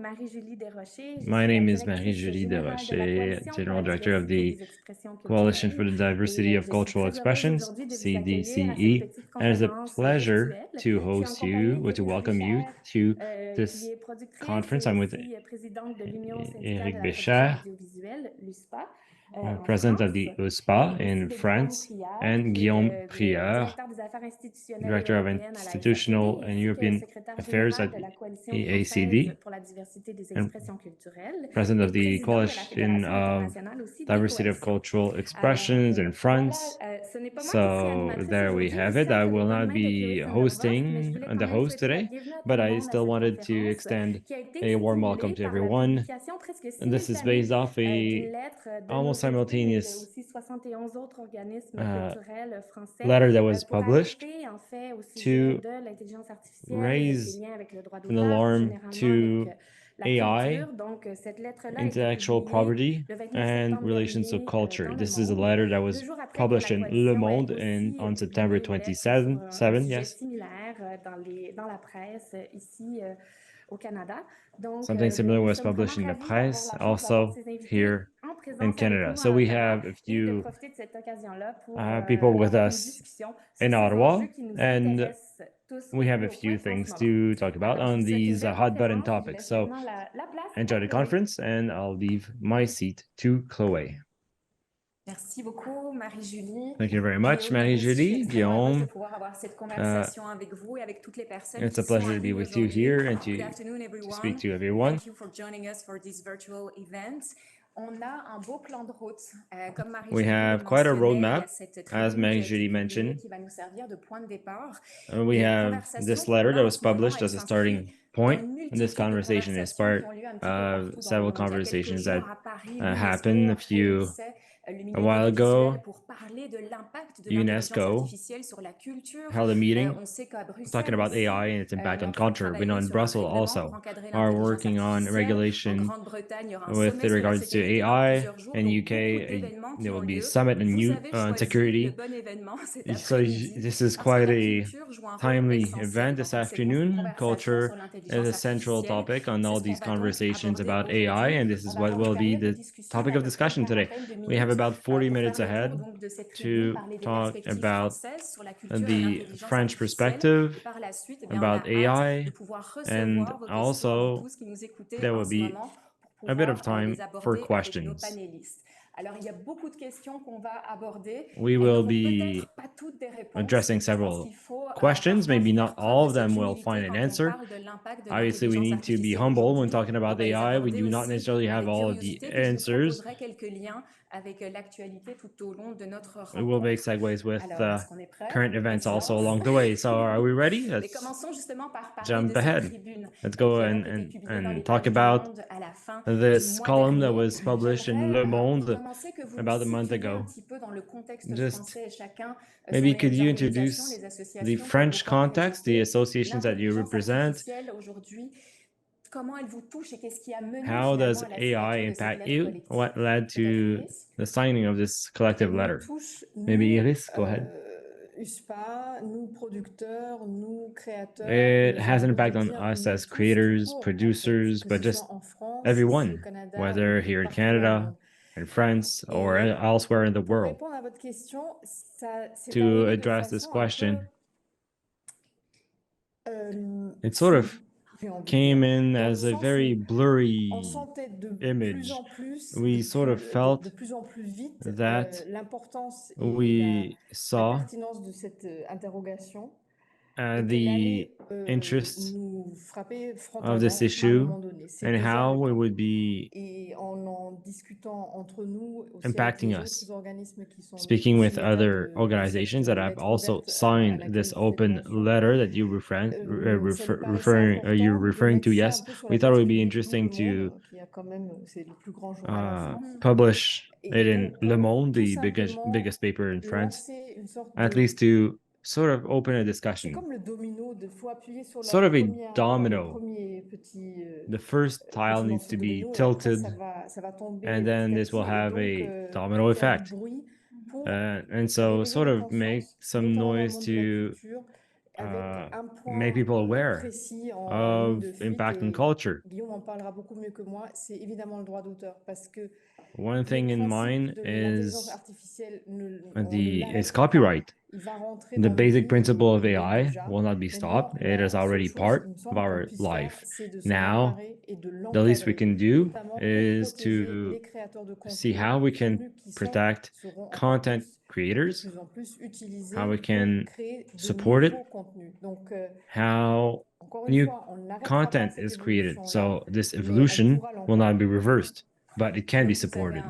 My name is Marie-Julie Desrochers, General Director of the Coalition for the Diversity of Cultural Expressions, CDCE, and it's a pleasure to host you or to welcome you to this conference. I'm with Eric Bucher, President of the USPA in France, and Guillaume Prieur, Director of Institutional and European Affairs at ACD, and President of the Coalition of Diversity of Cultural Expressions in France. So there we have it. I will not be hosting the host today, but I still wanted to extend a warm welcome to everyone. And this is based off a almost simultaneous letter that was published to raise an alarm to AI, intellectual property, and relations of culture. This is a letter that was published in Le Monde on September 27, yes. Something similar was published in the presse, also here in Canada. So we have a few people with us in Ottawa, and we have a few things to talk about on these hot button topics. So enjoy the conference, and I'll leave my seat to Chloé. Merci beaucoup, Marie-Julie. Thank you very much, Marie-Julie, Guillaume. It's a pleasure to be with you here and to speak to everyone. Thank you for joining us for this virtual event. We have quite a roadmap, as Marie-Julie mentioned. We have this letter that was published as a starting point, and this conversation is part of several conversations that happened a while ago. UNESCO held a meeting talking about AI and its impact on culture. We know in Brussels also are working on regulation with regards to AI. In UK, there will be a summit on security. So this is quite a timely event this afternoon. Culture is a central topic on all these conversations about AI, and this is what will be the topic of discussion today. We have about 40 minutes ahead to talk about the French perspective, about AI, and also there will be a bit of time for questions. We will be addressing several questions. Maybe not all of them will find an answer. Obviously, we need to be humble when talking about AI. We do not necessarily have all of the answers. We will make segues with current events also along the way. So are we ready? Let's jump ahead. Let's go and talk about this column that was published in Le Monde about a month ago. Just maybe could you introduce the French context, the associations that you represent? How does AI impact you? What led to the signing of this collective letter? Maybe Iris, go ahead. It has an impact on us as creators, producers, but just everyone, whether here in Canada, in France, or elsewhere in the world. To address this question, it sort of came in as a very blurry image. We sort of felt that we saw the interest of this issue and how it would be impacting us. Speaking with other organizations that have also signed this open letter that you're referring to, yes, we thought it would be interesting to publish it in Le Monde, the biggest paper in France, at least to sort of open a discussion. Sort of a domino. The first tile needs to be tilted, and then this will have a domino effect. And so sort of make some noise to make people aware of impact on culture. Guillaume en parlera beaucoup mieux que moi, c'est évidemment le droit d'auteur parce que one thing in mind is it's copyright. The basic principle of AI will not be stopped. It is already part of our life. Now, the least we can do is to see how we can protect content creators, how we can support it, how new content is created. So this evolution will not be reversed, but it can be supported.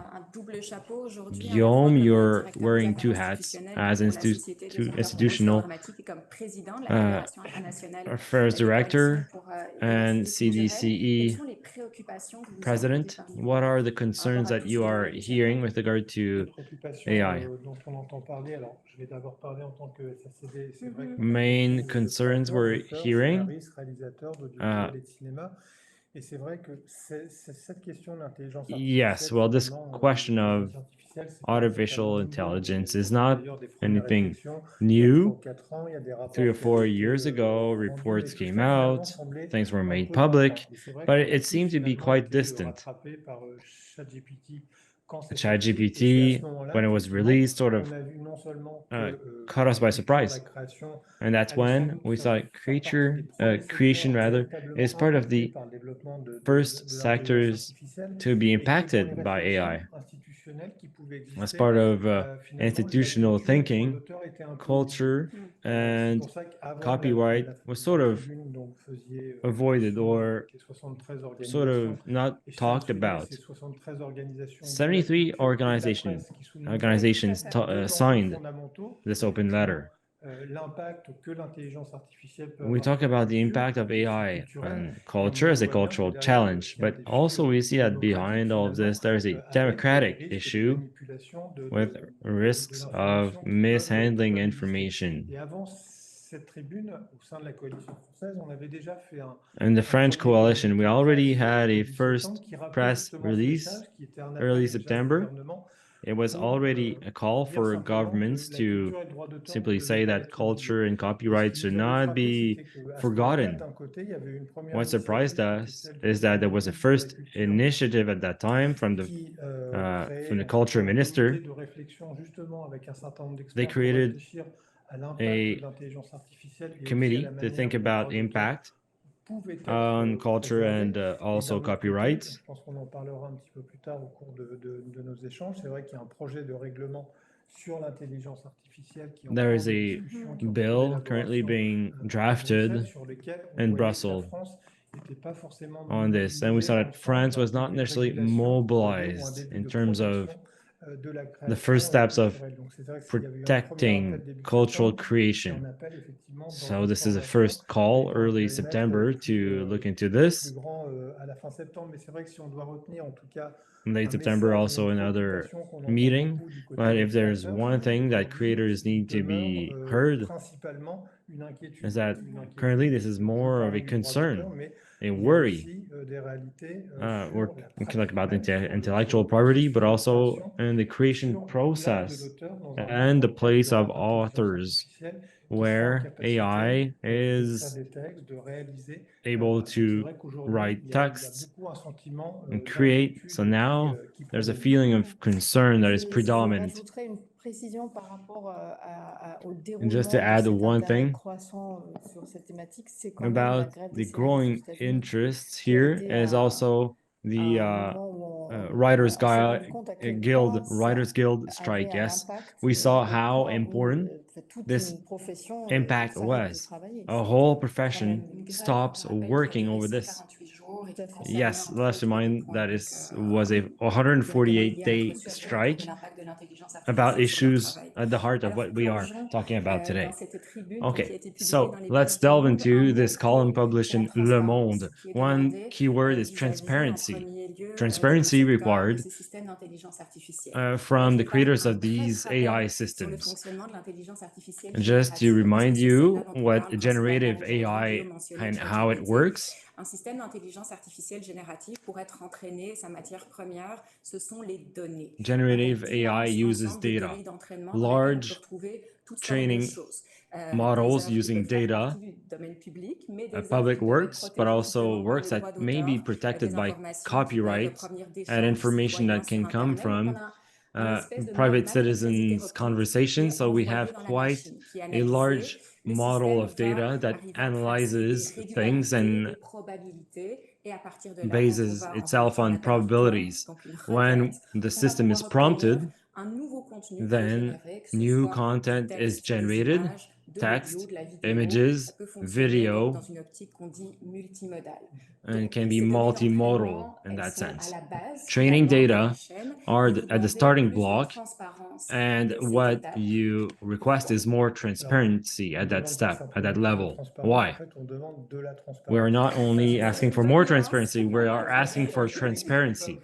Guillaume, you're wearing two hats as institutional affairs director and CDCE president. What are the concerns that you are hearing with regard to AI? Main concerns we're hearing. Yes, well, this question of artificial intelligence is not anything new. 3 or 4 years ago, reports came out, things were made public, but it seemed to be quite distant. ChatGPT, when it was released, sort of caught us by surprise. And that's when we thought creation is part of the first sectors to be impacted by AI. As part of institutional thinking, culture and copyright was sort of avoided or sort of not talked about. 73 organizations signed this open letter. We talk about the impact of AI on culture as a cultural challenge, but also we see that behind all of this, there's a democratic issue with risks of mishandling information. In the French coalition, we already had a first press release early September. It was already a call for governments to simply say that culture and copyright should not be forgotten. What surprised us is that there was a first initiative at that time from the culture minister. They created a committee to think about impact on culture and also copyright. There is a bill currently being drafted in Brussels on this, and we saw that France was not necessarily mobilized in terms of the first steps of protecting cultural creation. So this is a first call early September to look into this. In late September, also another meeting. But if there's one thing that creators need to be heard, is that currently this is more of a concern, a worry. We're talking about intellectual property, but also in the creation process and the place of authors, where AI is able to write texts and create. So now there's a feeling of concern that is predominant. And just to add one thing about the growing interests here is also the Writers Guild strike. Yes, we saw how important this impact was. A whole profession stops working over this. Yes, let's remind that it was a 148-day strike about issues at the heart of what we are talking about today. Okay, so let's delve into this column published in Le Monde. One keyword is transparency. Transparency required from the creators of these AI systems. Just to remind you what generative AI and how it works, Un système d'intelligence artificielle générative, pour être entraîné, sa matière première, ce sont les données. Generative AI uses data. Large training models using data, public works, but also works that may be protected by copyright and information that can come from private citizens' conversations. So we have quite a large model of data that analyzes things and bases itself on probabilities. When the system is prompted, then new content is generated, text, images, video, and can be multimodal in that sense. Training data are at the starting block, and what you request is more transparency at that step, at that level. Why? We are not only asking for more transparency, we are asking for transparency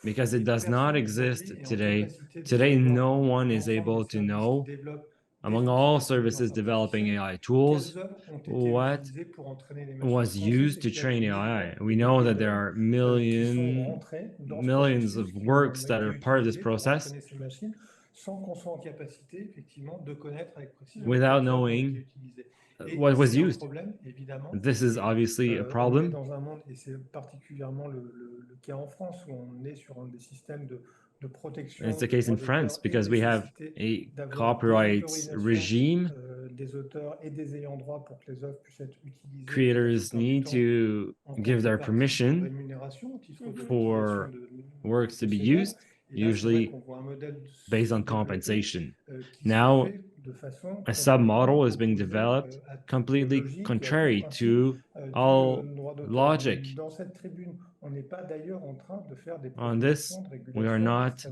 because it does not exist today. Today, no one is able to know, among all services developing AI tools, what was used to train AI. We know that there are millions of works that are part of this process without knowing what was used. This is obviously a problem. It's the case in France because we have a copyright regime. Creators need to give their permission for works to be used, usually based on compensation. Now, a submodel is being developed completely contrary to all logic. On this, we are not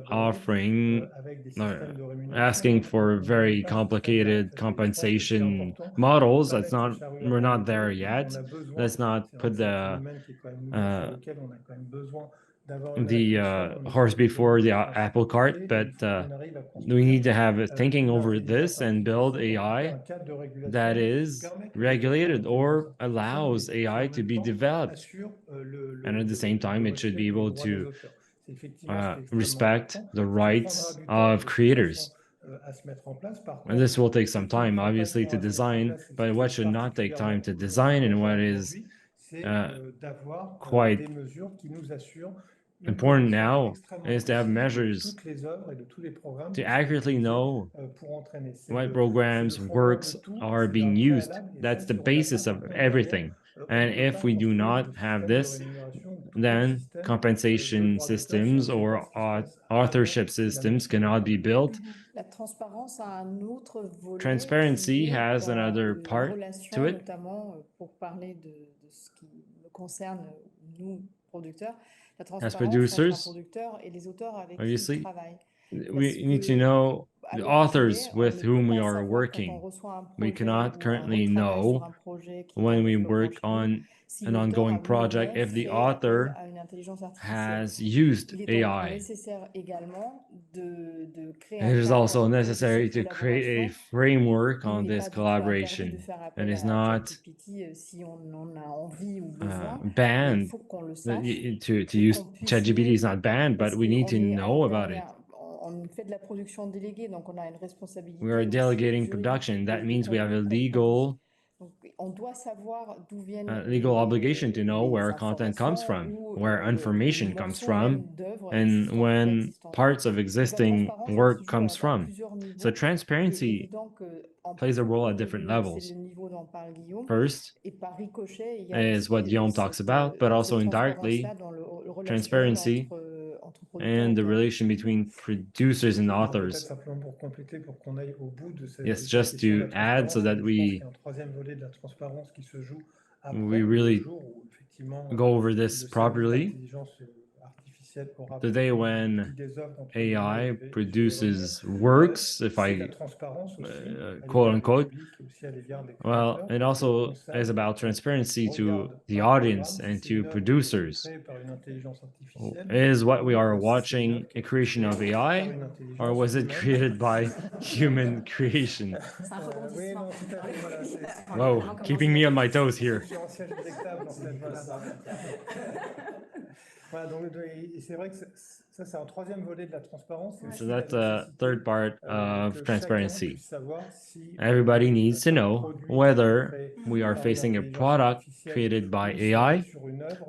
offering or asking for very complicated compensation models. We're not there yet. Let's not put the horse before the apple cart, but we need to have thinking over this and build AI that is regulated or allows AI to be developed. And at the same time, it should be able to respect the rights of creators. And this will take some time, obviously, to design, but what should not take time to design and what is quite important now is to have measures to accurately know what programs, works are being used. That's the basis of everything. And if we do not have this, then compensation systems or authorship systems cannot be built. Transparency has another part to it. As producers, obviously, we need to know the authors with whom we are working. We cannot currently know when we work on an ongoing project if the author has used AI. It is also necessary to create a framework on this collaboration. It is not banned. To use ChatGPT is not banned, but we need to know about it. We are delegating production. That means we have a legal obligation to know where content comes from, where information comes from, and when parts of existing work comes from. So transparency plays a role at different levels. First is what Guillaume talks about, but also indirectly, transparency and the relation between producers and authors. Yes, just to add so that we really go over this properly. today when AI produces works, if I quote unquote, well, it also is about transparency to the audience and to producers. Is what we are watching a creation of AI, or was it created by human creation? Whoa, keeping me on my toes here. So that's a third part of transparency. Everybody needs to know whether we are facing a product created by AI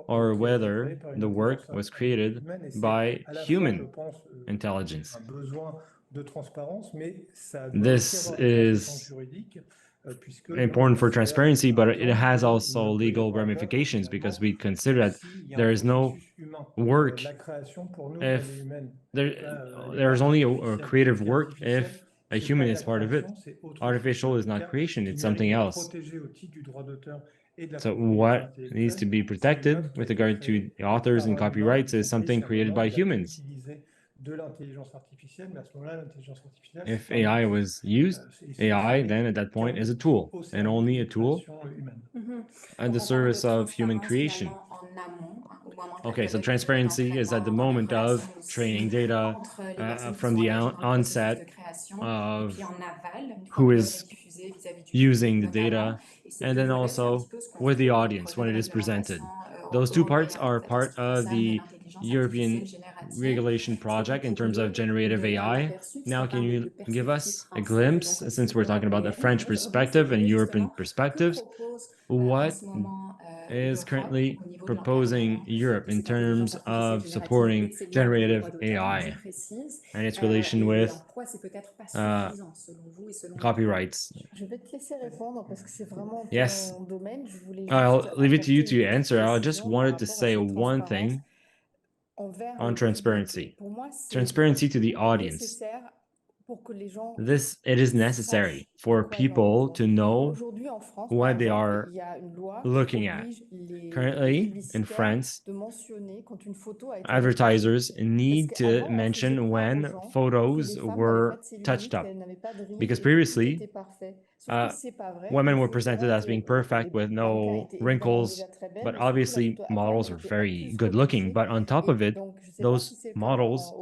or whether the work was created by human intelligence. This is important for transparency, but it has also legal ramifications because we consider that there is no work if there's only a creative work if a human is part of it. Artificial is not creation, it's something else. So what needs to be protected with regard to authors and copyrights is something created by humans. If AI was used, AI then at that point is a tool, and only a tool at the service of human creation. Okay, so transparency is at the moment of training data from the onset of who is using the data, and then also with the audience when it is presented. Those two parts are part of the European regulation project in terms of generative AI. Now, can you give us a glimpse, since we're talking about the French perspective and European perspectives, what is currently proposing Europe in terms of supporting generative AI and its relation with copyrights? Yes, I'll leave it to you to answer. I just wanted to say one thing on transparency. Transparency to the audience. It is necessary for people to know what they are looking at. Currently, in France, advertisers need to mention when photos were touched up, because previously, women were presented as being perfect with no wrinkles, but obviously models are very good looking. But on top of it, those models'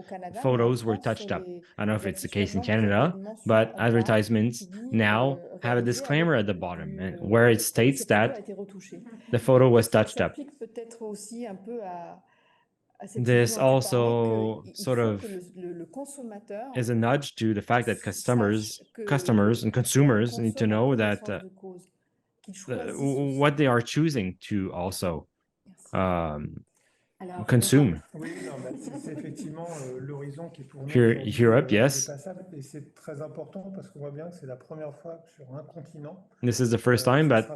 photos were touched up. I don't know if it's the case in Canada, but advertisements now have a disclaimer at the bottom where it states that the photo was touched up. This also sort of is a nudge to the fact that customers and consumers need to know that what they are choosing to also consume. Here, Europe, yes. This is the first time, but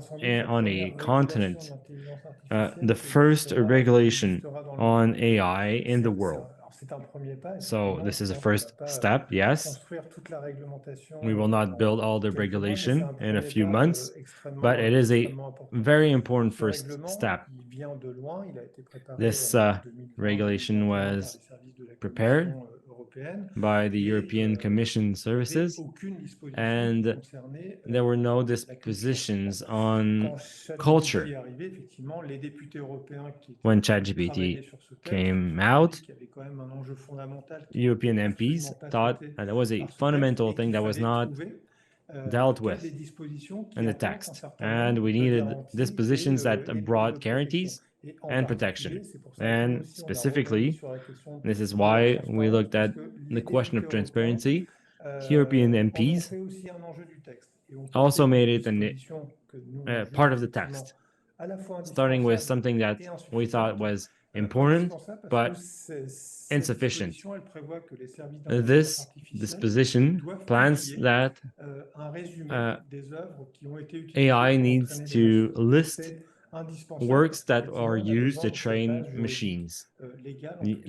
on a continent, the first regulation on AI in the world. So this is a first step, yes. We will not build all the regulation in a few months, but it is a very important first step. This regulation was prepared by the European Commission services, and there were no dispositions on culture. When ChatGPT came out, European MPs thought that there was a fundamental thing that was not dealt with in the text, and we needed dispositions that brought guarantees and protection. And specifically, this is why we looked at the question of transparency. European MPs also made it a part of the text, starting with something that we thought was important but insufficient. This disposition plans that AI needs to list works that are used to train machines,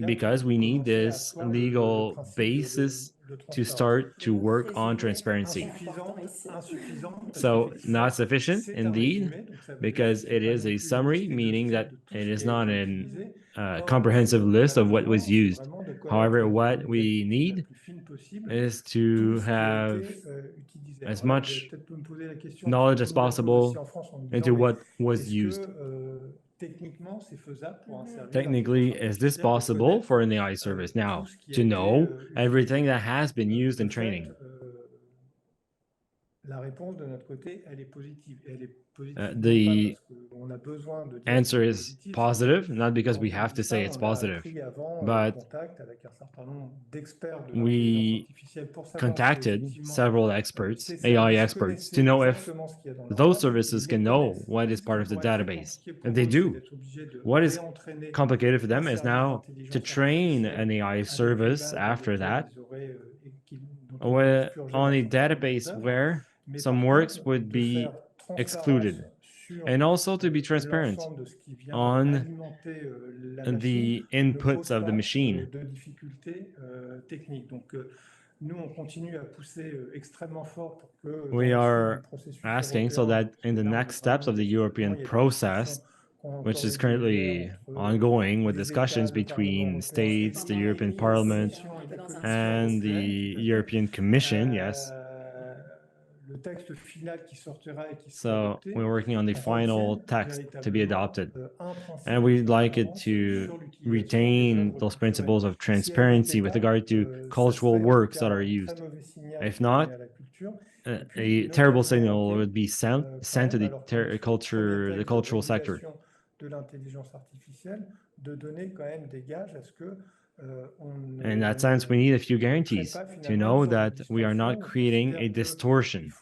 because we need this legal basis to start to work on transparency. So not sufficient indeed, because it is a summary, meaning that it is not a comprehensive list of what was used. However, what we need is to have as much knowledge as possible into what was used. Technically, is this possible for an AI service now to know everything that has been used in training? The answer is positive, not because we have to say it's positive, but we contacted several experts, AI experts, to know if those services can know what is part of the database. And they do. What is complicated for them is now to train an AI service after that on a database where some works would be excluded, and also to be transparent on the inputs of the machine. We are asking so that in the next steps of the European process, which is currently ongoing with discussions between states, the European Parliament, and the European Commission, yes. So we're working on the final text to be adopted. And we'd like it to retain those principles of transparency with regard to cultural works that are used. If not, a terrible signal would be sent to the cultural sector. In that sense, we need a few guarantees to know that we are not creating a distortion.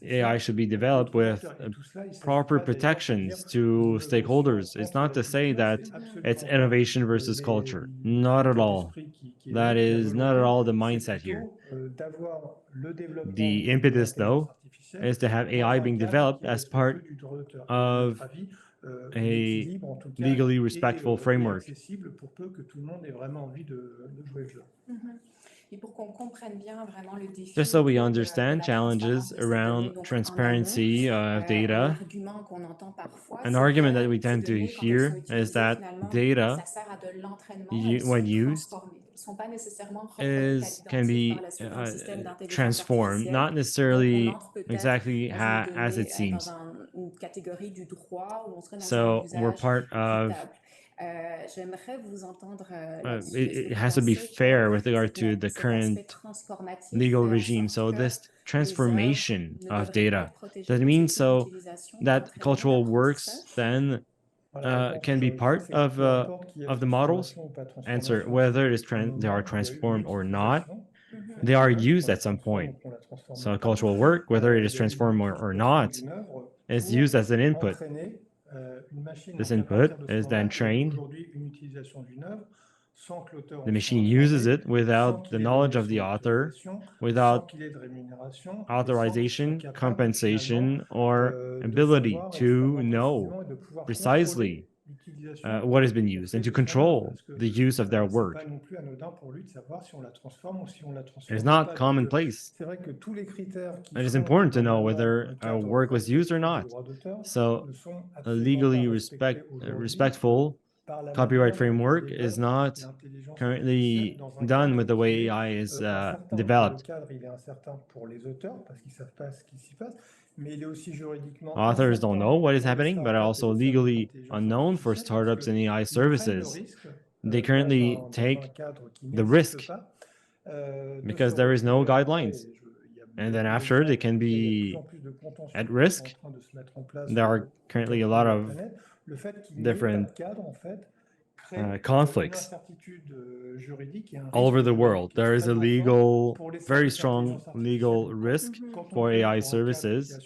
AI should be developed with proper protections to stakeholders. It's not to say that it's innovation versus culture. Not at all. That is not at all the mindset here. The impetus, though, is to have AI being developed as part of a legally respectful framework. Just so we understand challenges around transparency of data, an argument that we tend to hear is that data, when used, can be transformed, not necessarily exactly as it seems. So we're part of it has to be fair with regard to the current legal regime. So this transformation of data, does it mean so that cultural works then can be part of the models? Answer: whether it is they are transformed or not, they are used at some point. So a cultural work, whether it is transformed or not, is used as an input. This input is then trained. The machine uses it without the knowledge of the author, without authorization, compensation, or ability to know precisely what has been used and to control the use of their work. It is not commonplace. It is important to know whether a work was used or not. So a legally respectful copyright framework is not currently done with the way AI is developed. Authors don't know what is happening, but are also legally unknown for startups and AI services. They currently take the risk because there is no guidelines. And then after, they can be at risk. There are currently a lot of different conflicts all over the world. There is a very strong legal risk for AI services.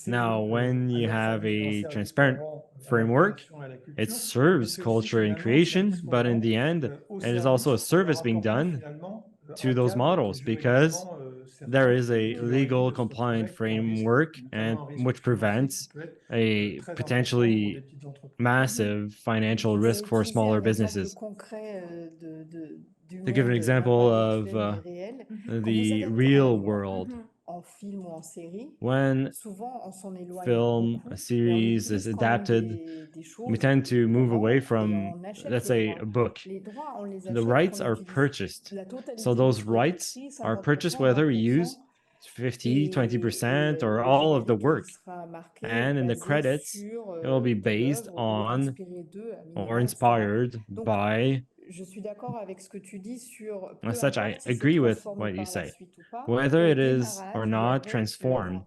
Now, when you have a transparent framework, it serves culture and creation, but in the end, it is also a service being done to those models, because there is a legal compliant framework and which prevents a potentially massive financial risk for smaller businesses. To give an example of the real world, when film, a series is adapted, we tend to move away from, let's say, a book. The rights are purchased. So those rights are purchased whether we use 50, 20%, or all of the work. And in the credits, it will be based on or inspired by. As such, I agree with what you say. Whether it is or not transformed,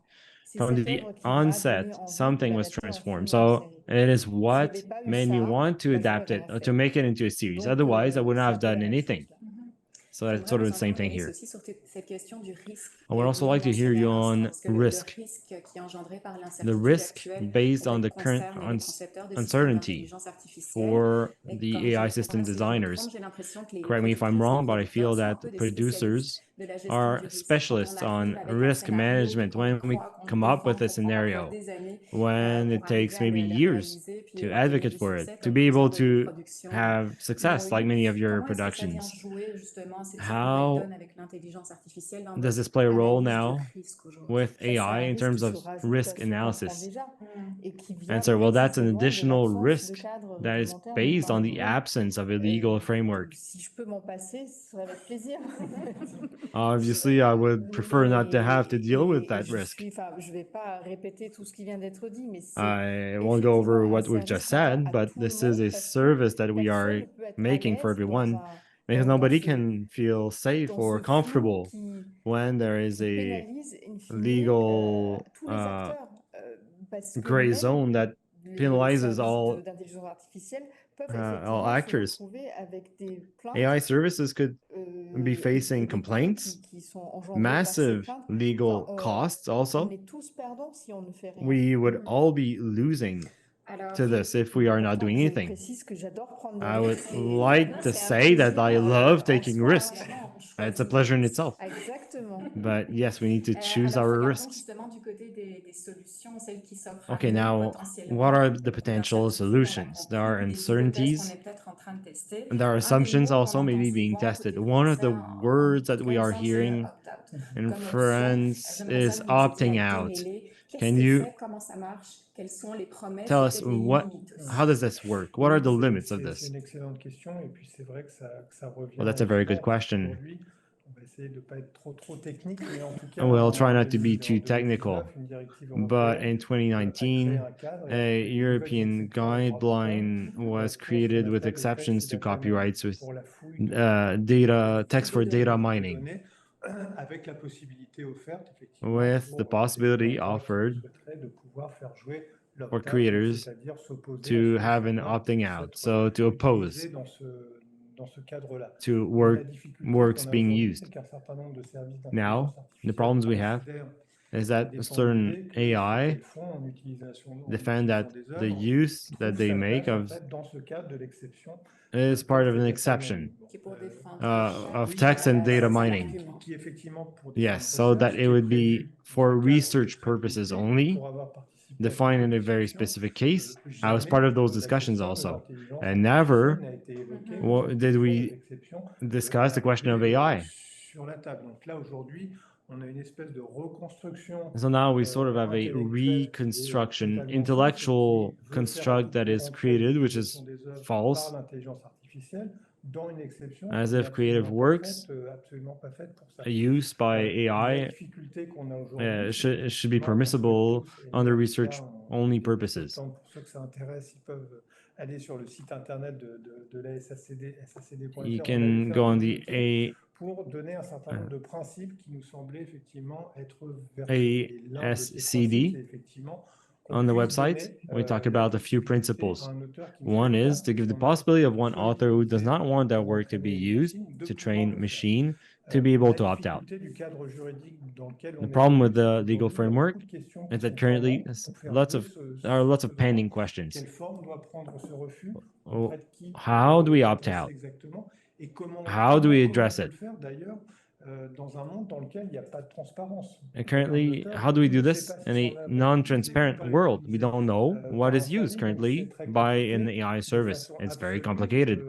from the onset, something was transformed. So it is what made me want to adapt it, or to make it into a series. Otherwise, I wouldn't have done anything. So that's sort of the same thing here. I would also like to hear you on risk. The risk based on the current uncertainty for the AI system designers. Correct me if I'm wrong, but I feel that producers are specialists on risk management when we come up with a scenario, when it takes maybe years to advocate for it, to be able to have success like many of your productions. How does this play a role now with AI in terms of risk analysis? Answer, well, that's an additional risk that is based on the absence of a legal framework. Obviously, I would prefer not to have to deal with that risk. I won't go over what we've just said, but this is a service that we are making for everyone, because nobody can feel safe or comfortable when there is a legal gray zone that penalizes all actors. AI services could be facing complaints, massive legal costs also. We would all be losing to this if we are not doing anything. I would like to say that I love taking risks. It's a pleasure in itself. But yes, we need to choose our risks. Okay, now, what are the potential solutions? There are uncertainties, and there are assumptions also maybe being tested. One of the words that we are hearing in France is opting out. Can you tell us how does this work? What are the limits of this? Well, that's a very good question. We'll try not to be too technical, but in 2019, a European guideline was created with exceptions to copyrights with text for data mining, with the possibility offered for creators to have an opting out, so to oppose to works being used. Now, the problems we have is that certain AI defend that the use that they make of is part of an exception of text and data mining. Yes, so that it would be for research purposes only, defined in a very specific case. I was part of those discussions also, and never did we discuss the question of AI. So now we sort of have a reconstruction, intellectual construct that is created, which is false, as if creative works used by AI should be permissible under research-only purposes. You can go on the SACD on the website. We talk about a few principles. One is to give the possibility of one author who does not want their work to be used to train machine to be able to opt out. The problem with the legal framework is that currently there are lots of pending questions. How do we opt out? How do we address it? dans un monde dans lequel il n'y a pas de transparence. And currently, how do we do this in a non-transparent world? We don't know what is used currently by an AI service. It's very complicated.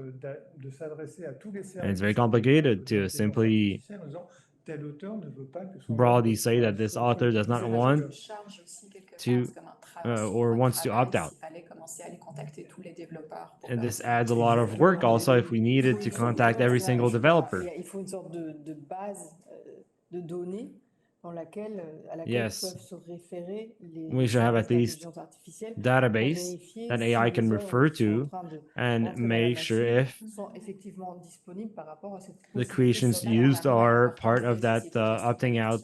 De s'adresser à tous les And it's very services complicated to d'intelligence simply artificielle en disant tel auteur ne veut pas que son broadly œuvre say soit that this author does not want charge aussi quelque part, to c'est comme un travail, or wants to opt out. s'il fallait commencer à aller contacter tous les développeurs pour And leur this dire, adds a lot of work also if we needed to contact every single developer. Il faut une sorte de base de données dans laquelle, à laquelle Yes. peuvent se référer les We should have at services least d'intelligence artificielle pour database vérifier that si AI les can œuvres refer qui sont en to train de and rentrer dans la make sure machine if sont effectivement disponibles par rapport à cette the possibilité creations de used are part of that opting out.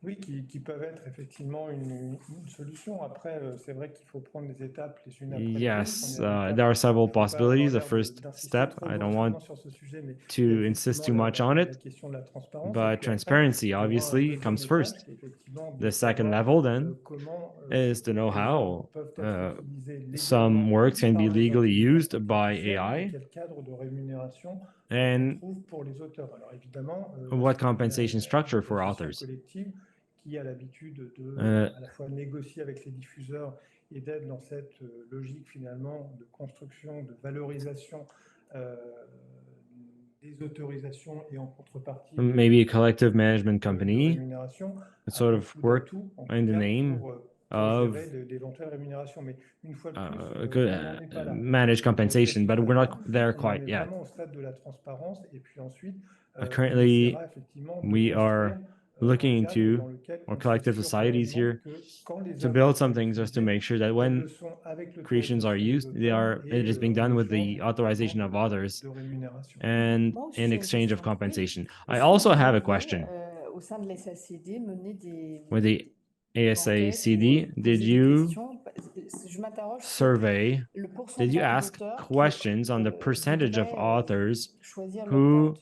Oui, qui peuvent être effectivement une solution. Après, c'est vrai qu'il faut prendre les étapes les unes après les Yes, autres. there are several Faut pas possibilities. avoir The l'air first d'insister step, trop I don't brutalement want sur ce sujet, mais to insist too much on la it, question de la transparence. Et but puis après, transparency il y aura un obviously deuxième comes étape first. qui est effectivement de The second savoir, level then comment is to know les how œuvres peuvent être utilisées légalement some works can par be les legally intelligences used by artificielles, AI, et quel cadre de rémunération on and trouve pour les auteurs. Alors évidemment, what compensation structure for authors. collective qui a l'habitude de à la fois négocier avec les diffuseurs et d'être dans cette logique finalement de construction, de valorisation des autorisations et en contrepartie Maybe a collective management company rémunération, that sort of work in the name pour of d'éventuelles rémunérations. Mais une fois de plus, on n'en est pas là. managed compensation, but we're not there quite yet. Vraiment au stade de la transparence, et puis ensuite, Currently, on essaiera effectivement de we are construire looking un cadre dans into lequel our on collective s'assure societies réellement here que quand les to œuvres build sont some things just to utilisées, make sure that elles when le sont avec creations are l'autorisation des used, it is being en done with the échange, authorization of effectivement, authors de rémunération. and Moi aussi, in j'ai une exchange of question. compensation. I Est-ce que also vous have a aviez, question. au sein de la SACD, mener With the SACD, did des you questions? Je m'interroge sur survey, le did you pourcentage ask d'auteurs qui questions on the percentage of voudraient authors choisir who l'opt-out.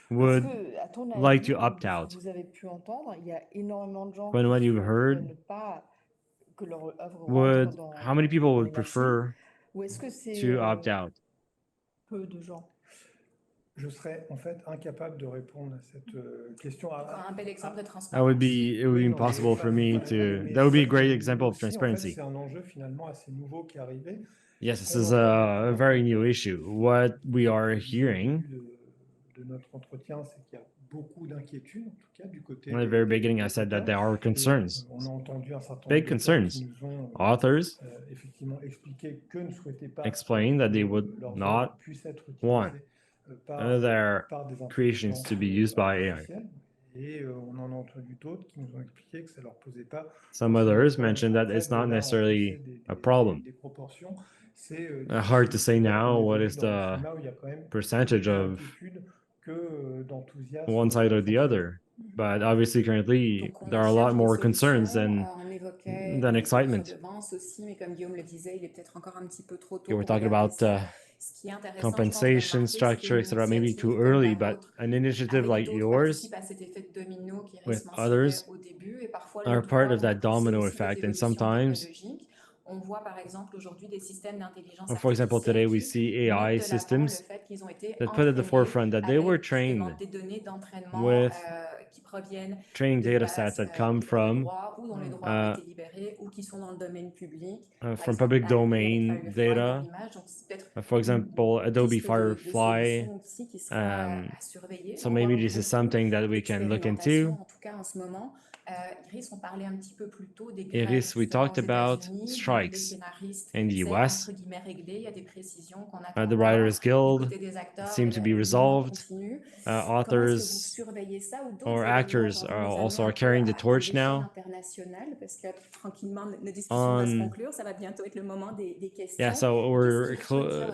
Parce would que, à ton like avis, to opt de ce out? que vous avez pu entendre, il y a énormément de gens When what qui you've souhaiteraient heard, ne pas que leur œuvre rentre would dans how many people les would machines, prefer ou est-ce que c'est to opt out? peu de gens? Je serais en fait incapable de répondre à cette question. Encore un bel exemple de It transparence. would be impossible for me to. That would be a great example of transparency. C'est un enjeu finalement assez nouveau qui est arrivé. Yes, this is a very new issue. What we are hearing De notre entretien, c'est qu'il y a beaucoup d'inquiétudes, en tout cas du côté. at the very beginning, I said that there are concerns, On a entendu un certain big nombre concerns. qui nous ont Authors effectivement expliqué que ne souhaitaient pas explain that they would leurs not œuvres puissent être want utilisées their par des creations to be used by AI. artificielles. Et on en a entendu d'autres qui nous ont expliqué que ça leur posait pas. Some others mentioned that it's not necessarily a problem. Des proportions, c'est Hard to say now what is dans un the climat où il y a quand même percentage plus of d'inquiétude que d'enthousiasme one side or the other. But obviously, currently, Donc, on there are a lot cherche more des concerns solutions. On évoquait than les excitement. redevances aussi, mais comme Guillaume le disait, il est peut-être encore un petit peu trop tôt You were pour talking regarder about ça. Ce qui est intéressant, je pense, de compensation remarquer, c'est structure, qu'une etc. Maybe initiative too comme early, la but vôtre, an initiative avec like d'autres, yours participe à cet effet de domino qu'Iris with mentionnait others au début, et parfois are le part doit of that nous pousser domino aussi des effect. And évolutions sometimes, technologiques. On voit par exemple aujourd'hui des systèmes d'intelligence for example, today artificielle we qui see mettent AI de l'avant le systems fait qu'ils ont été that put at the entraînés forefront that they were avec justement trained des données d'entraînement with qui proviennent training de data bases sets that come du premier from droit ou dont les droits ont été libérés ou qui sont dans le domaine public. Par from exemple, public Adobe avec domain Firefly dans data. l'image. Donc, c'est peut-être For une example, Adobe piste de Firefly. solution aussi qui sera à surveiller. So On voit maybe this is beaucoup something that we can look d'expérimentations, into. en tout cas en ce moment. Iris, on parlait un petit peu plus tôt des Iris, grèves we talked aux about États-Unis, des strikes scénaristes. in the C'est US. entre guillemets réglé. Il y a des précisions qu'on attend The encore. Writers Du Guild côté des acteurs, seems to be le mouvement resolved. continue. Comment est-ce que vous Authors surveillez ça ou d'autres or événements actors ont envie de les amener also un are peu carrying the à torch l'échelle now. internationale parce que tranquillement nos discussions vont se On conclure. Ça va bientôt être le moment des questions. yeah, so we're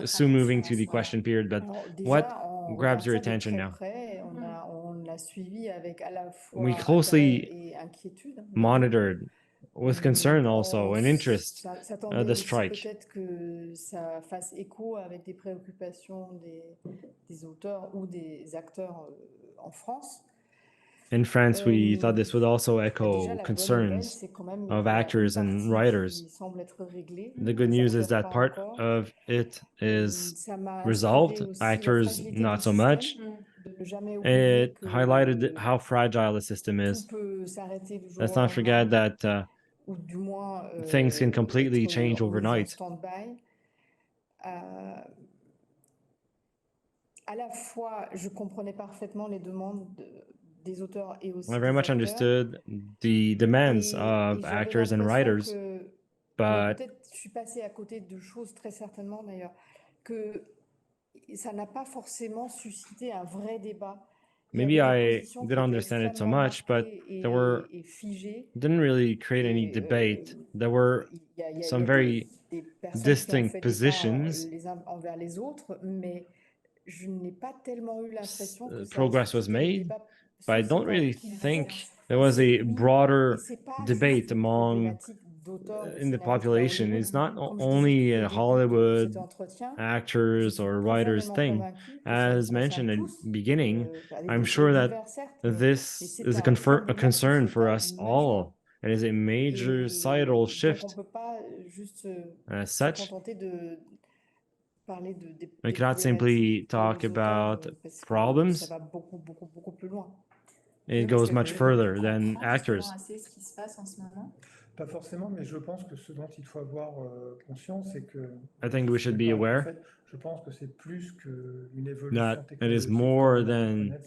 soon moving to the question period. But Alors, what déjà, on grabs regarde your ça de attention très now? près. On l'a suivi avec à la We fois closely intérêt et inquiétude. monitored with concern also and interest Ça s'attendait the aussi strike. peut-être que ça fasse écho avec des préoccupations des auteurs ou des acteurs en France. In France, we thought this would also Déjà, echo la bonne nouvelle, concerns c'est quand même of il y a une actors and partie writers. qui semble être réglée, The good les news is acteurs that pas part encore. of it is Ça m'a resolved. inspiré aussi la Actors, fragilité not du so système. much. It highlighted how fragile the system is. Let's not forget that things can completely change overnight. I very much understood the demands of actors and writers, but peut-être je suis passée à côté de choses très certainement d'ailleurs, que ça n'a pas forcément suscité un vrai débat. Maybe I didn't understand it so much, but there didn't really create any debate. There were some very distinct positions. Progress was made, but I don't really think there was a broader debate among in the population. It's not only a Hollywood actors or writers thing. As mentioned at the beginning, I'm sure that this is a concern for us all. It is a major societal shift. As such, we cannot simply talk about problems. It goes much further than actors. Pas forcément, mais je pense que ce dont il faut avoir conscience, c'est que I think we should be aware je pense que c'est plus qu'une évolution that it is more than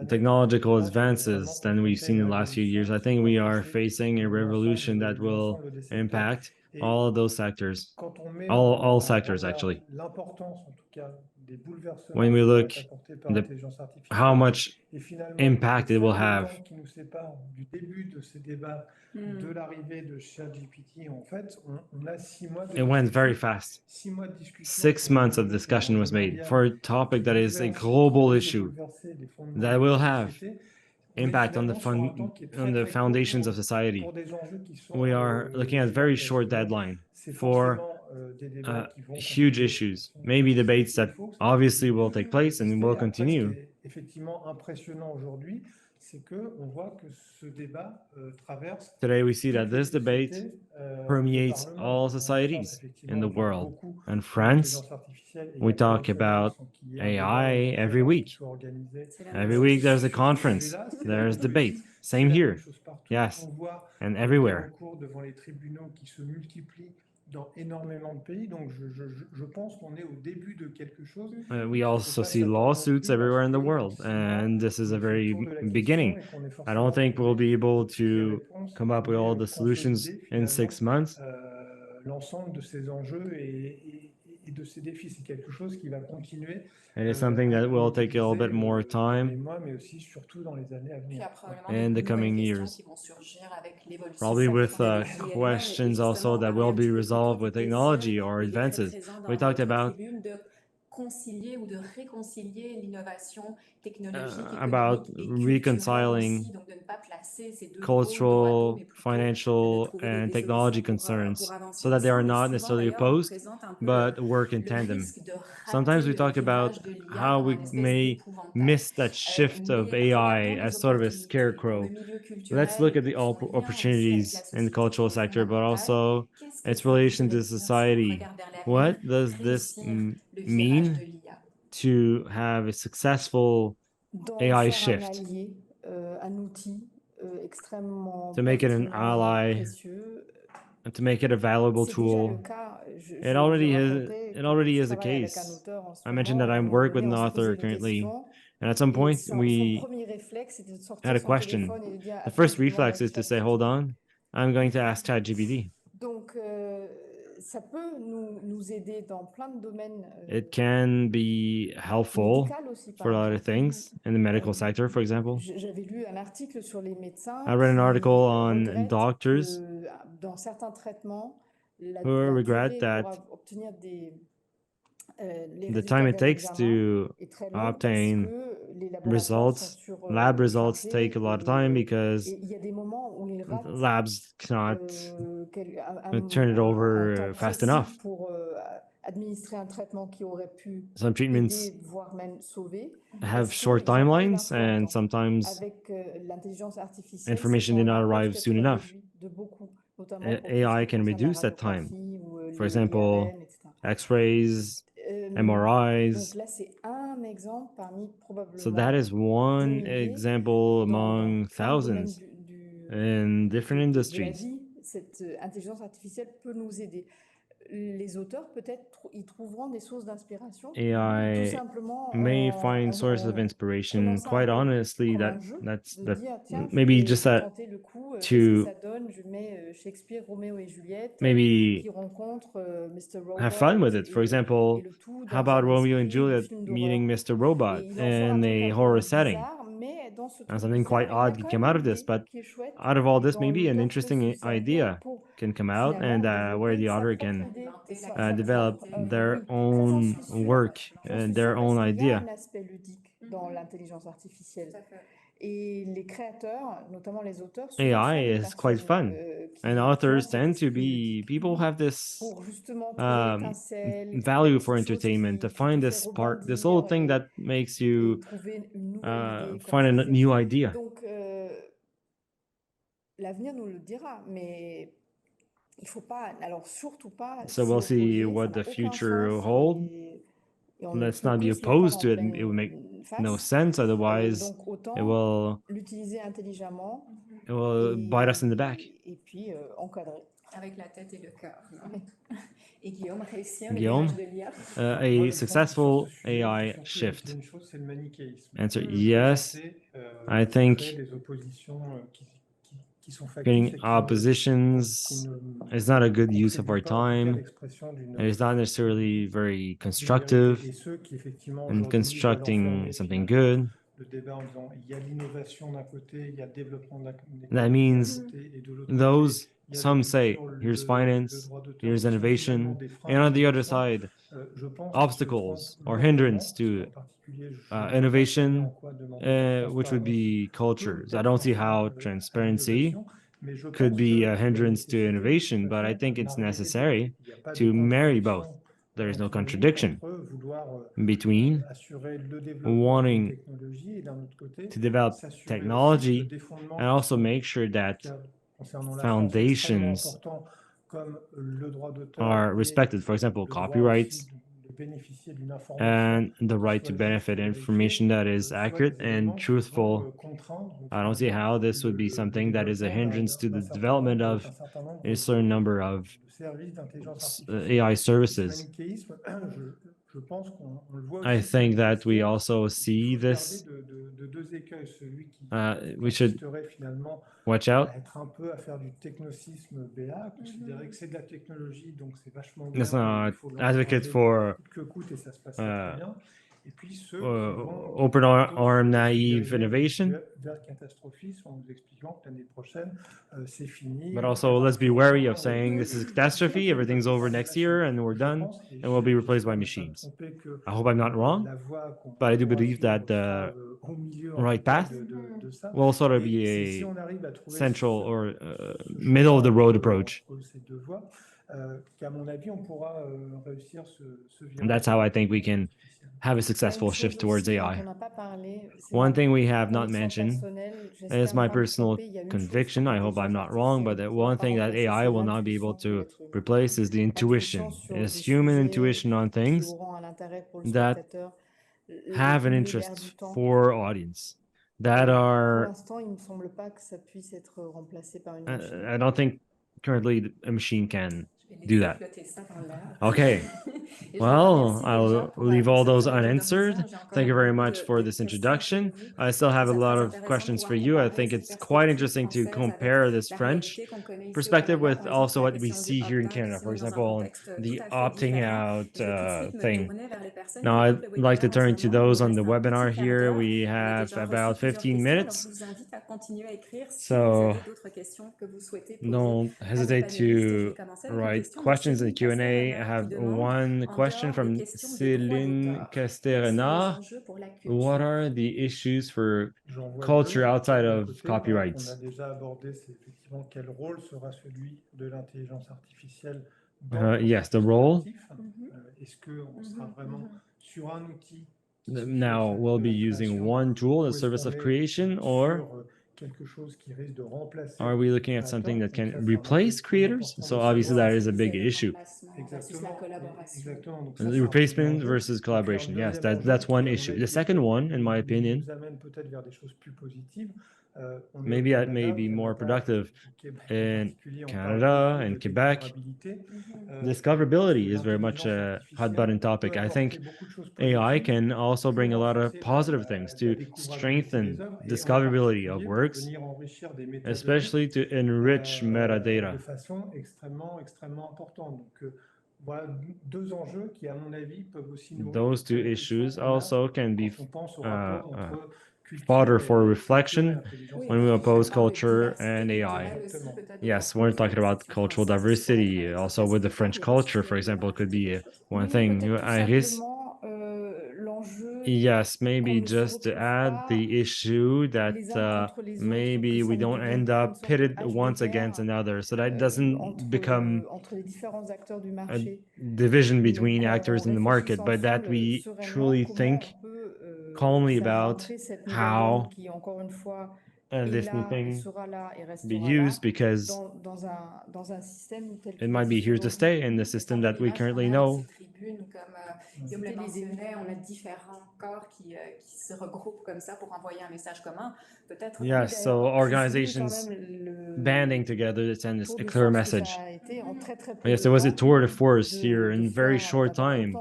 technological advances than we've seen in the last few years. I think we are facing a revolution that will impact all of those sectors, all sectors actually. When we look at how much impact it will have. It went very fast. 6 months of discussion was made for a topic that is a global issue that will have impact on the foundations of society. We are looking at a very short deadline for huge issues, maybe debates that obviously will take place and will continue. Today we see that this debate permeates all societies in the world. In France, we talk about AI every week. Every week there's a conference, there's debate. Same here. Yes, and everywhere. We also see lawsuits everywhere in the world, and this is a very beginning. I don't think we'll be able to come up with all the solutions in 6 months. It is something that will take a little bit more time in the coming years. Probably with questions also that will be resolved with technology or advances. We talked about reconciling cultural, financial, and technology concerns so that they are not necessarily opposed, but work in tandem. Sometimes we talk about how we may miss that shift of AI as sort of a scarecrow. Let's look at the opportunities in the cultural sector, but also its relation to society. What does this mean to have a successful AI shift? To make it an ally, and to make it a valuable tool. It already is a case. I mentioned that I work with an author currently, and at some point we had a question. The first reflex is to say, hold on, I'm going to ask ChatGPT. It can be helpful for a lot of things in the medical sector, for example. I read an article on doctors who regret that the time it takes to obtain results, lab results take a lot of time because labs cannot turn it over fast enough. Some treatments have short timelines, and sometimes information did not arrive soon enough. AI can reduce that time. For example, X-rays, MRIs. exemple parmi probablement So that is one example among thousands in different industries. Cette intelligence artificielle peut nous aider. Les auteurs, peut-être, y trouveront des sources d'inspiration. AI may find sources of inspiration. Quite honestly, that's maybe just that to maybe have fun with it. For example, how about Romeo and Juliet meeting Mr. Robot in a horror setting? And something quite odd can come out of this, but out of all this, maybe an interesting idea can come out, and where the author can develop their own work and their own idea. AI is quite fun, and authors tend to be people who have this value for entertainment, to find this little thing that makes you find a new idea. L'avenir nous le dira, mais il faut pas, alors surtout pas. So we'll see what the future will hold. Let's not be opposed to it. It would make no sense otherwise. It will l'utiliser intelligemment. It will bite us in the back. Et puis encadrer. Avec la tête et le cœur. Et Guillaume, réussir Guillaume, a successful AI shift. Answer: yes. I think getting oppositions is not a good use of our time. It is not necessarily very constructive in constructing something good. That means some say, here's finance, here's innovation, and on the other side, obstacles or hindrance to innovation, which would be cultures. I don't see how transparency could be a hindrance to innovation, but I think it's necessary to marry both. There is no contradiction between wanting to develop technology and also make sure that foundations are respected. For example, copyrights and the right to benefit information that is accurate and truthful. I don't see how this would be something that is a hindrance to the development of a certain number of AI services. I think that we also see this. We should watch out. Let's not advocate for open arm, naive innovation. But also, let's be wary of saying this is a catastrophe, everything's over next year, and we're done, and we'll be replaced by machines. I hope I'm not wrong, but I do believe that the right path will sort of be a central or middle of the road approach. And that's how I think we can have a successful shift towards AI. One thing we have not mentioned is my personal conviction. I hope I'm not wrong, but that one thing that AI will not be able to replace is the intuition. It's human intuition on things that have an interest for audience, that are... I don't think currently a machine can do that. Okay. Well, I'll leave all those unanswered. Thank you very much for this introduction. I still have a lot of questions for you. I think it's quite interesting to compare this French perspective with also what we see here in Canada. For example, the opting out thing. Now, I'd like to turn to those on the webinar here. We have about 15 minutes. So don't hesitate to write questions in the Q&A. I have one question from Céline Castelrenard. What are the issues for culture outside of copyrights? Yes, the role. Now we'll be using one tool, the service of creation, or quelque chose qui risque de remplacer. Are we looking at something that can replace creators? So obviously that is a big issue. Exactement. Donc The replacement versus collaboration. Yes, that's one issue. The second one, in my opinion, nous amène peut-être vers des choses plus positives. maybe that may be more productive in Canada and Quebec. Discoverability is very much a hot button topic. I think AI can also bring a lot of positive things to strengthen discoverability of works, especially to enrich metadata. De façon extrêmement importante. Donc, voilà deux enjeux qui, à mon avis, peuvent aussi nourrir. Those two issues also can be fodder for reflection when we oppose culture and AI. Yes, we're talking about cultural diversity. Also, with the French culture, for example, could be one thing. Iris? Yes, maybe just to add the issue that maybe we don't end up pitted once against another, so that doesn't become a division between actors in the market, but that we truly think calmly about how this new thing be used, because it might be here to stay in the system that we currently know. Comme Guillaume le mentionnait, on a différents corps qui se regroupent comme ça pour envoyer un message commun. Peut-être. Yes, so organizations banding together to send a clear message. Yes, there was a tour de force here in very short time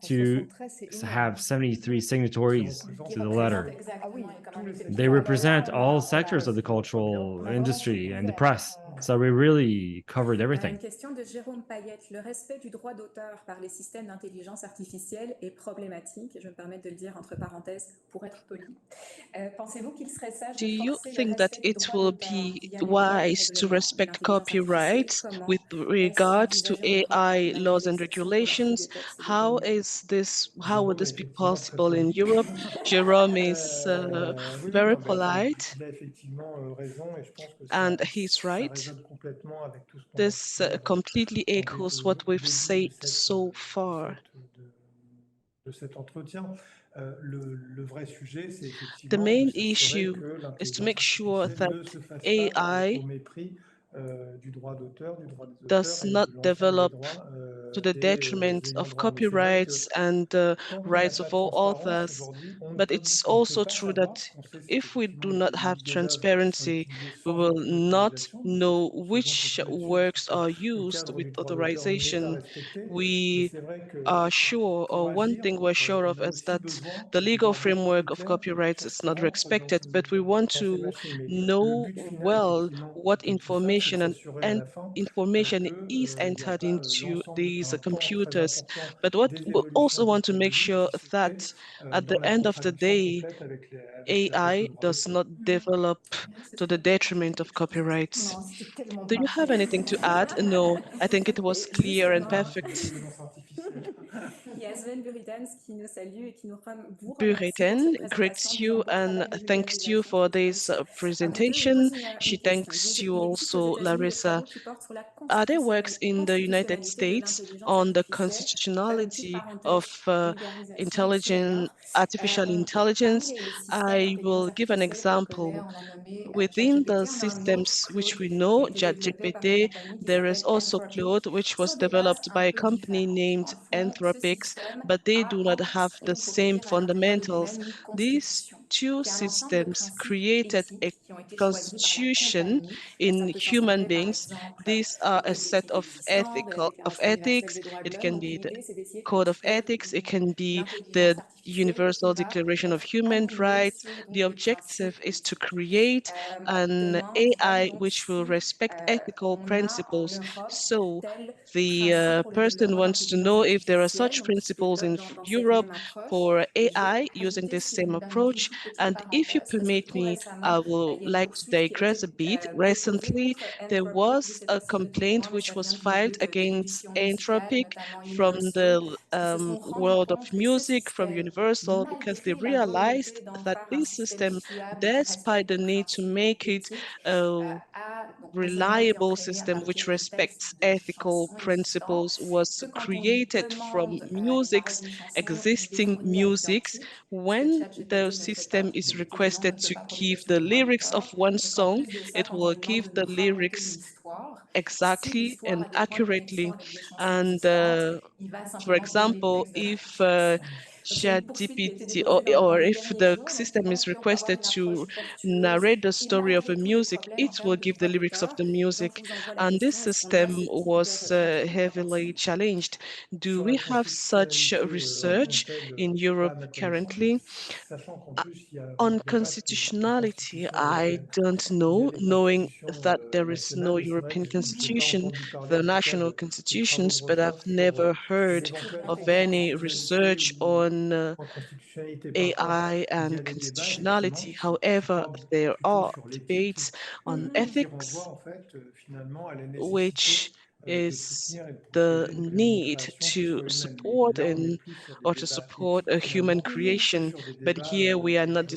to have 73 signatories to the letter. They represent all sectors of the cultural industry and the press. So we really covered everything. Une question de Jérôme Payette. Le respect du droit d'auteur par les systèmes d'intelligence artificielle est problématique. Je me permets de le dire entre parenthèses pour être poli. Pensez-vous qu'il serait sage Do you think that it will be wise to respect copyrights with regards to AI laws and regulations? How would this be possible in Europe? Jérôme is very polite, and he's right. This completely echoes what we've said so far. The main issue is to make sure that AI does not develop to the detriment of copyrights and rights of all authors. But it's also true that if we do not have transparency, we will not know which works are used with authorization. We are sure, or one thing we're sure of, is that the legal framework of copyrights is not respected, but we want to know well what information and information is entered into these computers. But what we also want to make sure that at the end of the day, AI does not develop to the detriment of copyrights. Do you have anything to add? No, I think it was clear and perfect. Buritan greets you and thanks you for this presentation. She thanks you also, Larissa. Are there works in the United States on the constitutionality of artificial intelligence? I will give an example. Within the systems which we know, ChatGPT, there is also Claude, which was developed by a company named Anthropics, but they do not have the same fundamentals. These two systems created a constitution in human beings. These are a set of ethics. It can be the code of ethics. It can be the Universal Declaration of Human Rights. The objective is to create an AI which will respect ethical principles. So the person wants to know if there are such principles in Europe for AI using this same approach. And if you permit me, I would like to digress a bit. Recently, there was a complaint which was filed against Anthropic from the world of music, from Universal, because they realized that this system, despite the need to make it a reliable system which respects ethical principles, was created from existing musics. When the system system is requested to give the lyrics of one song, it will give the lyrics exactly and accurately. And for example, if ChatGPT or if the system is requested to narrate the story of a music, it will give the lyrics of the music. And this system was heavily challenged. Do we have such research in Europe currently? On constitutionality, I don't know, knowing that there is no European constitution, the national constitutions, but I've never heard of any research on AI and constitutionality. However, there are debates on ethics, which is the need to support a human creation. But here we are not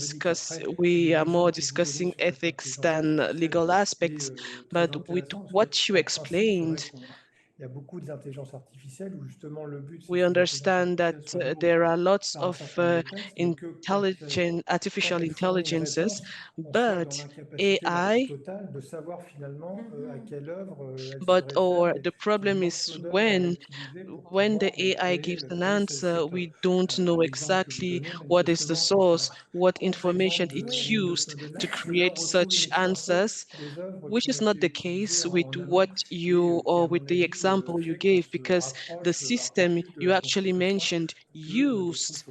we are more discussing ethics than legal aspects. But with what you explained, we understand that there are lots of artificial intelligences, but AI, or the problem is when the AI gives an answer, we don't know exactly what is the source, what information it used to create such answers, which is not the case with with the example you gave, because the system you actually mentioned uses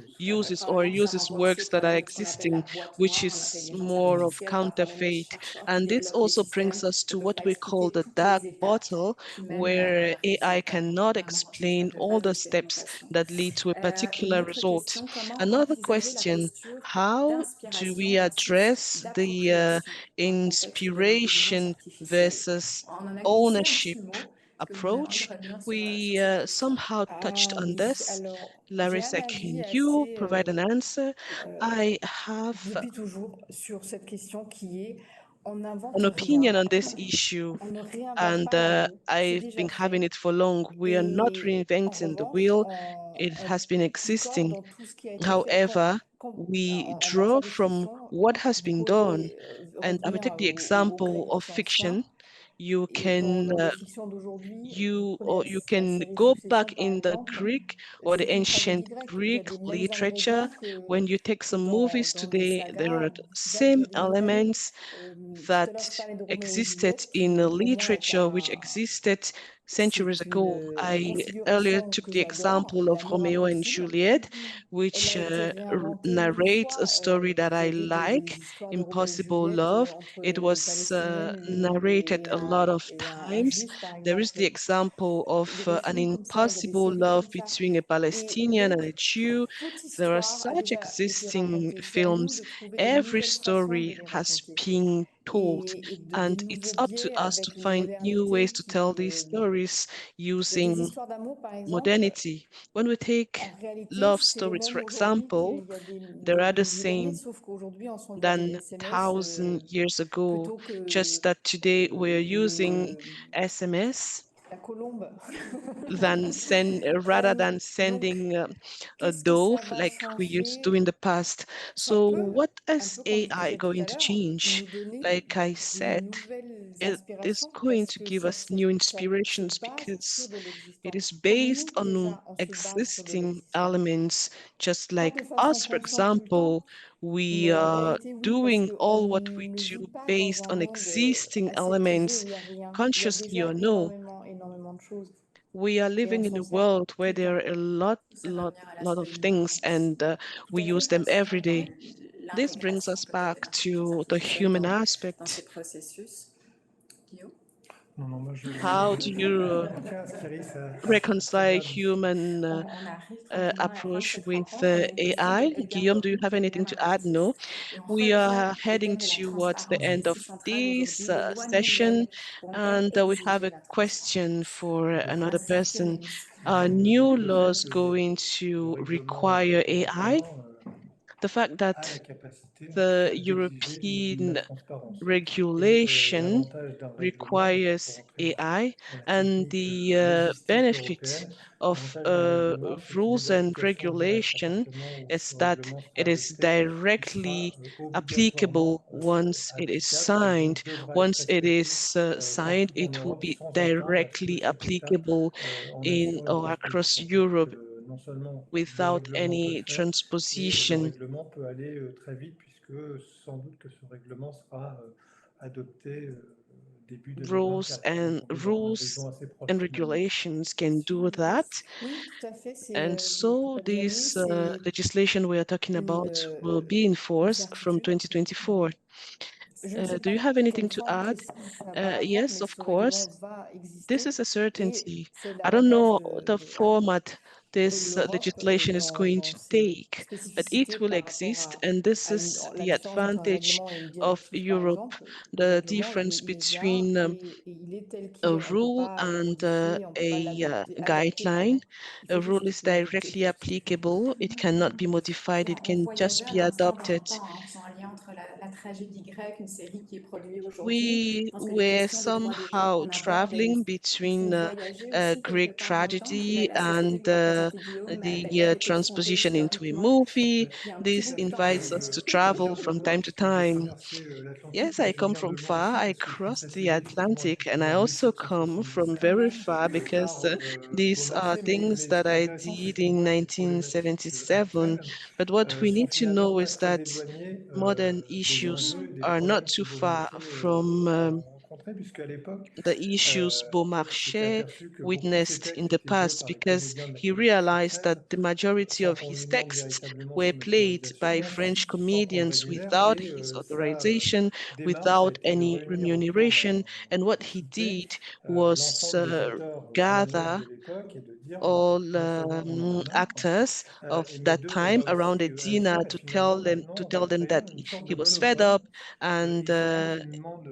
works that are existing, which is more of counterfeit. And this also brings us to what we call the dark bottle, where AI cannot explain all the steps that lead to a particular result. Another question, how do we address the inspiration versus ownership approach? We somehow touched on this. Larissa, can you provide an answer? I have Depuis toujours sur cette question qui est on n'invente an rien, opinion on this issue, on ne réinvente and pas la roue, c'est I've déjà been having fait. it for long. We are not Et en reinventing the revanche, wheel. It has been picore existing. dans tout ce qui a été fait However, we en draw matière de from fiction. what has Vous been done. pouvez And I will revenir take the aux example Grecs of fiction. anciens. You Et quand on can a des fictions d'aujourd'hui, vous prenez you la can série go Succession back par in the exemple, Greek or the c'est une ancient tragédie grecque. Il y a Greek les mêmes literature. ingrédients When you take que some movies dans des today, there are sagas. the Aussi bien qu'il y same a des nouvelles. elements Tout à l'heure, that je parlais de Roméo et existed Juliette, in qui the pour moi est literature which existed centuries c'est ago. une I earlier configuration took que the j'adore, example of l'amour Romeo and impossible. Juliet, Elle which a été réinventée mille narrates a fois. story that Vous I avez des like, histoires de Roméo et Impossible Juliette Love. entre It une was Palestinienne narrated a lot of un times. Juif, par There is exemple. the example of Il y a des an films comme ça, il y a des impossible séries love comme ça. between a Et Palestinian and a donc, Jew. toute There are histoire a such déjà été existing racontée. C'est à nous films. de trouver de Every nouvelles façons de story les has raconter. been told, Et des and it's nouveaux up to biais us to avec une find new ways modernité to tell qui... these stories il y a des using histoires d'amour, par exemple. modernity. When we take En réalité, love c'est les stories, for mêmes aujourd'hui qu'il example, y a they are the milliers d'années, same sauf qu'aujourd'hui, on s'envoie des than SMS 1,000 years ago. plutôt Just that today we're using le, SMS la colombe. rather Euh, than donc, sending a qu'est-ce que ça dove va like we used to changer? in the past. Ça So peut, what un is peu comme je AI disais tout going à to l'heure, change? nous donner Like I de said, nouvelles it is inspirations going parce to que give us new ça se inspirations base sur because de it l'existant. is Comme based nous, on déjà, on se base sur de existing l'existant. elements, just Pas like de façon us, for consciente tout le temps, example. We mais en are réalité, oui, parce doing all what qu'on we ne do vit pas dans based un on monde existing aseptisé elements, où il n'y a rien. Il y a consciously déjà or no. énormément de choses. We are Et on living in s'en a sert world tout where le temps. there are Ça va venir à lot l'aspect of humain things, and tout we à fait, use them every concernant day. This brings l'intégration us peut-être de back l'intelligence to the artificielle human dans ces aspect. processus. Guillaume? Non, non, moi How do you tiens à ce qu'Iris a très reconcile bien dit. human On arrive tranquillement à la fin de approach cette with rencontre. On a une question de AI? Edgar Guillaume, do you Morin have qui anything lui-même to un add? No. artiste. Et on We revient are au heading thème de la towards the transparence qui end est of si central this aujourd'hui. Les lois session, nouvelles vont-elles and we have exiger a la transparence? question for another Grâce à quel person. risque? Are Le new fait laws que going le to règlement require AI? européen the fact a that la capacité, en tout the cas, d'exiger de la European transparence. regulation L'avantage d'un règlement, pour requires entrer AI, dans la and technique the logistique benefit européenne, of l'avantage d'un règlement, c'est qu'il est rules and d'application directe. À regulation partir du moment où is ce that règlement sera it is adopté, il sera directly applicable obligatoirement once it is applicable et signed. donc devra être Once it is respecté signed, partout en it will Europe be sans atteinte à ce que directly chaque État applicable en in assure une or across transposition. Donc, Europe non seulement le without règlement peut le any faire, et le transposition. règlement peut aller très vite puisque sans doute que ce règlement sera adopté début 2024. Donc on est dans un horizon assez proche And finalement. regulations can do that. Oui, tout à fait. And so tu as bien lu, this c'est legislation we are talking about will be enforced from 2024. Je ne sais Do you pas have quelle anything to forme add? précise ça va avoir, Yes, mais of ce règlement course. va exister This is a et certainty. c'est I don't l'avantage know the format de this l'Europe legislation is going dans to ses take, but spécificités it will par rapport exist, and this is la the différence entre un advantage règlement et une of directive, par Europe, exemple. Le the règlement, difference il vient between et il est tel qu'il a est. On ne peut rule pas le and modifier, on ne peut pas a adapter, guideline. pardon. Il A faut rule juste is l'adopter. directly applicable. It cannot be modified. It On can just voyageait be à l'instant dans adopted. le temps, en faisant un lien entre la tragédie grecque, une série qui est produite aujourd'hui. We Je pense que les were questions de droit d'auteur somehow qu'on aborde, traveling ils font between voyager aussi quelque Greek part dans le temps. Puis tragedy la and société que vous représentez, Guillaume, elle a the été fondée transposition into a historiquement movie. il y a un petit This bout de temps invites us maintenant. to Je travel viens de from loin time to puisque j'ai time. traversé l'Atlantique, Yes, mais I je come viens from de loin far. aussi I parce que le film crossed the précédent, effectivement, a été Atlantic, and I tourné en also come from 1777 very Ouais. far because par these are Beaumarchais. things Mais ce that qui est I intéressant, c'est did qu'on in voit que les problématiques 1977. actuelles But what we sont need to finalement know pas is très that éloignées modern des issues enjeux et des are not problèmes que too far Beaumarchais from a rencontrés, puisqu'à l'époque, the issues il s'était Beaumarchais aperçu que beaucoup de ces witnessed in textes the étaient joués past par les because comédiens de la he comédie realized française that the majority sans of qu'on his lui demande texts véritablement were son played by autorisation, French sans qu'on le comedians rémunère. without Et his sa authorization, démarche a without été de any réunir autour remuneration. And what he souper did was l'ensemble des acteurs à la mode gather de l'époque et de dire, voilà, all non seulement on en a marre, actors of mais that deux, on time va around a aussi dinner agir et finalement maintenant to on va tell them créer that une sorte he de was fed monopole. up and Il faudrait qu'ils nous demandent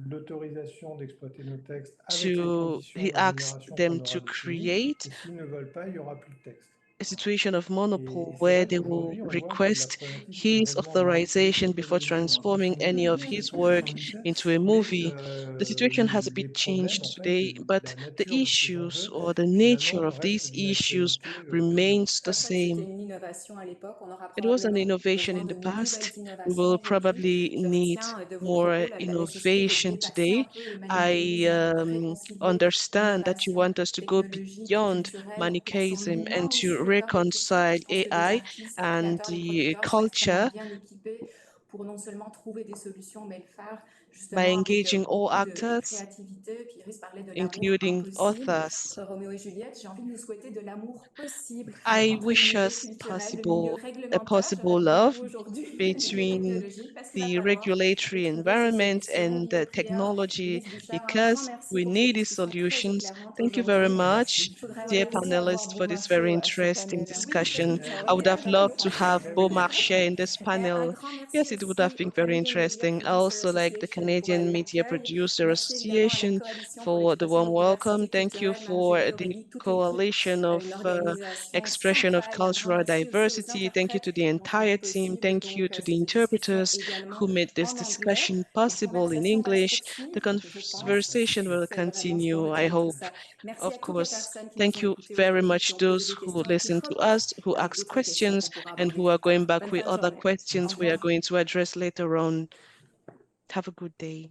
l'autorisation d'exploiter nos textes avec les conditions he de asked rémunération them qu'on to aura définies. create Et s'ils ne veulent pas, il n'y aura plus de texte. a situation of Et monopole c'est where vrai they will qu'aujourd'hui, on voit que la request problématique his malheureusement dans l'absolu se authorization pose before également dans ce transforming film any of de his work 1777, into a mais movie. The situation has a bit les problèmes en changed fait today, et but la the nature de ces issues enjeux or the nature finalement of these restent d'une issues actualité toujours. remains Je the pense pas que c'était same. une innovation à l'époque. On aura It was an probablement innovation besoin in de the nouvelles past. We innovations will aujourd'hui. probably Je need retiens de vos propos more la nécessité de innovation dépasser un today. peu le I manichéisme, de réconcilier understand that you innovation want us to go technologique, beyond culturelle, plaçant Manichaeism and l'humain au to cœur de tout ça. reconcile Je pense que les AI artistes, les and créateurs, les the producteurs sont extrêmement culture bien équipés pour non seulement trouver des solutions, mais le faire by justement avec engaging all beaucoup de actors, créativité. Puis Iris parlait de l'amour including impossible. authors. Entre Roméo et Juliette, j'ai envie de vous souhaiter de l'amour possible I entre le wish milieu us culturel, le milieu possible a réglementaire, possible j'aimerais love beaucoup aujourd'hui, le milieu between technologique, parce qu'il va the falloir regulatory trouver ces environment solutions. and the Guillaume Prieur, technology Iris Bucher, un grand because merci we pour ces need these discussions très solutions. éclairante Thank you very aujourd'hui. much, Je voudrais dear autoriser à avoir panelists, for this very Beaumarchais à ce interesting panel. Oui, discussion. ça I aurait would été have peut-être plus loved to have facile. Beaumarchais in this Un panel. grand merci Yes, it would have aussi au been very Canadian Media interesting. I also Producers like the Association pour Canadian Media l'accueil. Producer Merci évidemment à la Association Coalition pour for the l'expression warm de welcome. diversité Thank you culturelle, for Marie-Josée the Aurélie, toute l'équipe, coalition une of organisation sans expression of faille. Un grand cultural merci aussi aux diversity. Thank you interprètes to the qui ont rendu entire team. possible Thank you donc to the cette discussion interpreters également who made this en anglais. discussion La possible in conversation va se English. The poursuivre, je pense. conversation will C'est vraiment ce qu'on continue, I retient de tout hope. ça. Merci à Of toutes les course, personnes qui nous thank ont you écoutés very aujourd'hui, qui much ont posé those des who questions et qui listen to us, repartent who avec ask d'autres questions questions, qu'on pourra and aborder who are plus tard. going back Bonne with fin de other journée. Au questions we are revoir. going to address later on. Have a good day.